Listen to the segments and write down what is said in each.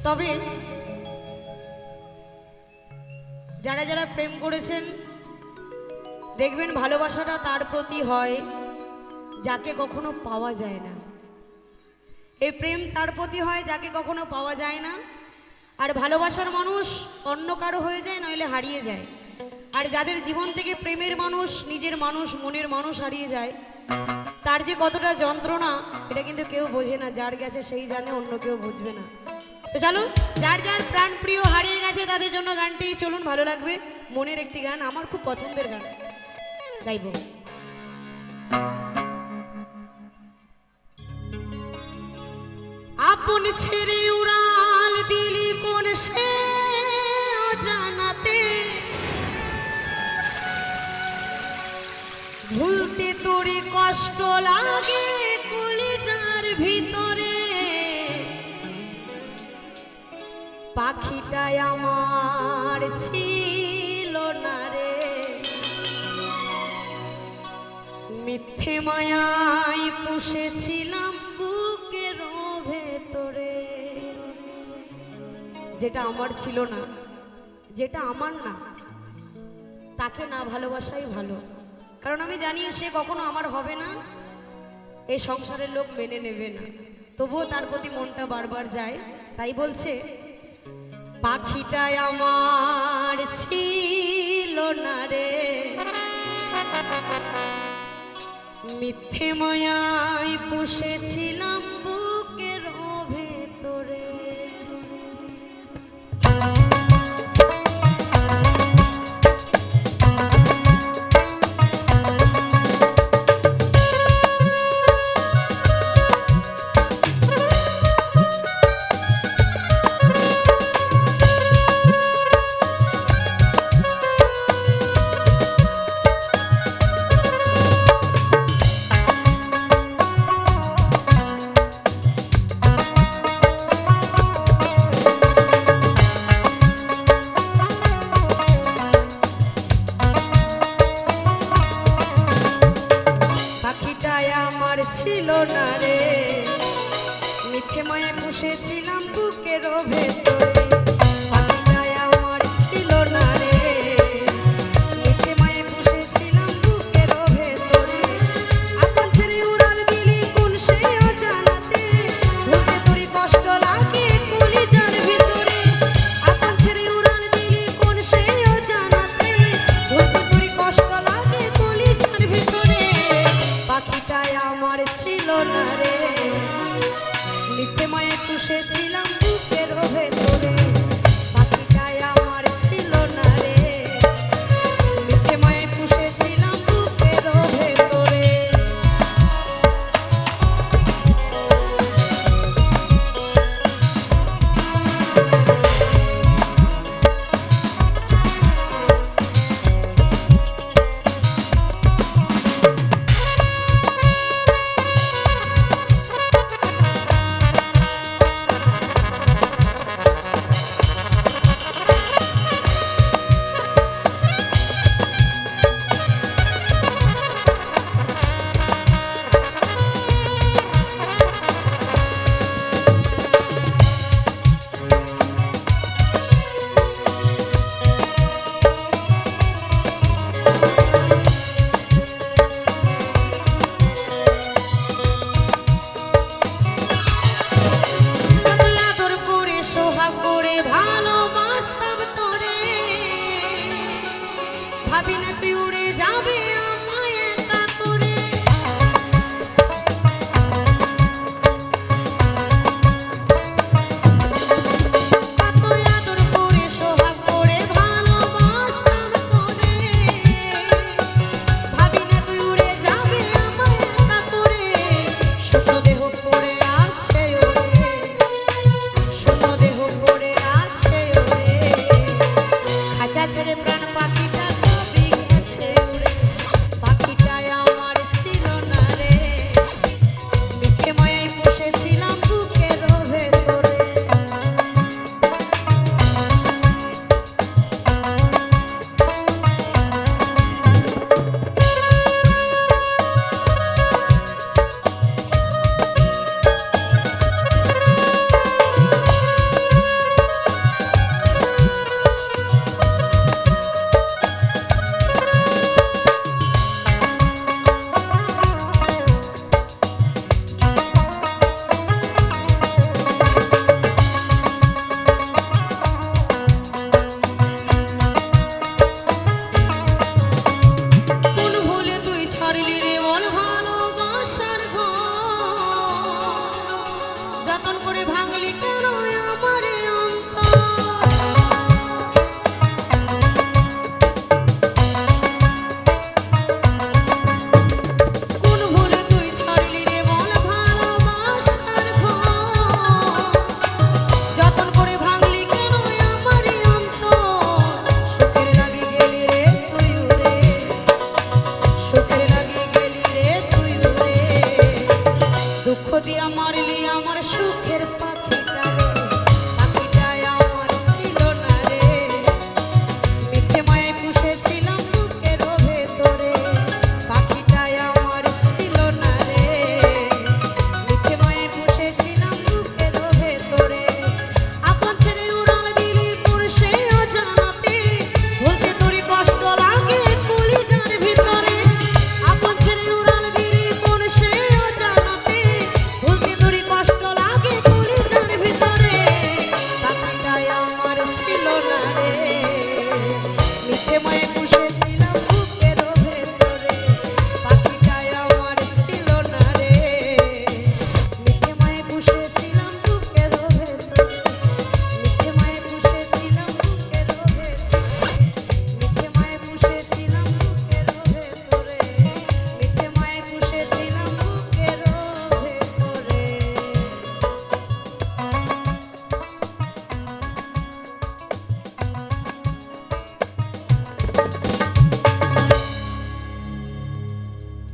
তবে যারা যারা প্রেম করেছেন দেখবেন ভালোবাসাটা তার প্রতি হয় যাকে কখনো পাওয়া যায় না। এই প্রেম তার প্রতি হয় যাকে কখনো পাওয়া যায় না। আর ভালোবাসার মানুষ অন্য কারো হয়ে যায়, নইলে হারিয়ে যায়। আর যাদের জীবন থেকে প্রেমের মানুষ, নিজের মানুষ, মনের মানুষ হারিয়ে যায়, তার যে কতটা যন্ত্রণা এটা কিন্তু কেউ বোঝে না। যার গেছে সেই জানে, অন্য কেউ বুঝবে না। তো চলো, যার যার প্রাণ প্রিয় হারিয়ে গেছে তাদের জন্য গানটি চলুন, ভালো লাগবে। মনের একটি গান, আমার খুব পছন্দের গান, গাইব। আপন ছেড়ে উড়াল দিলি কোন সে অজানাতে, ভুলতে তোরই কষ্ট লাগে কলিজার ভিতরে। পাখিটাই আমার ছিল না রে, মিথ্যে মায়ায় পুষেছিলাম বুকের ভেতরে। যেটা আমার ছিল না, যেটা আমার না, তাকে না ভালোবাসাই ভালো। কারণ আমি জানি সে কখনো আমার হবে না, এই সংসারের লোক মেনে নেবে না। তবুও তার প্রতি মনটা বারবার যায়। তাই বলছে, পাখিটাই আমার ছিল না রে, মিথ্যে মায়ায় পুষেছিলাম বুকের ভেতরে। আমার ছিল না রে, মিথ্যে মায়ে পুষেছিলাম বুকের ভেতরে। পাখিটাই আমার ছিল না রে, মিথ্যে মায়ে পুষেছিলাম বুকের ভেতরে। আপন ছেড়ে উড়াল দিলি কোন সে অজানাতে, ভুলতে তোরই কষ্ট লাগে কলিজার ভিতরে। আপন ছেড়ে উড়াল দিলি কোন সে অজানাতে, ভুলতে তোরই কষ্ট লাগে কলিজার ভিতরে। পাখিটাই আমার ছিল না রে, মিথ্যে মায়ে পুষেছিলাম বুকের ভেতরে।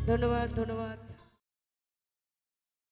ধন্যবাদ ধন্যবাদ।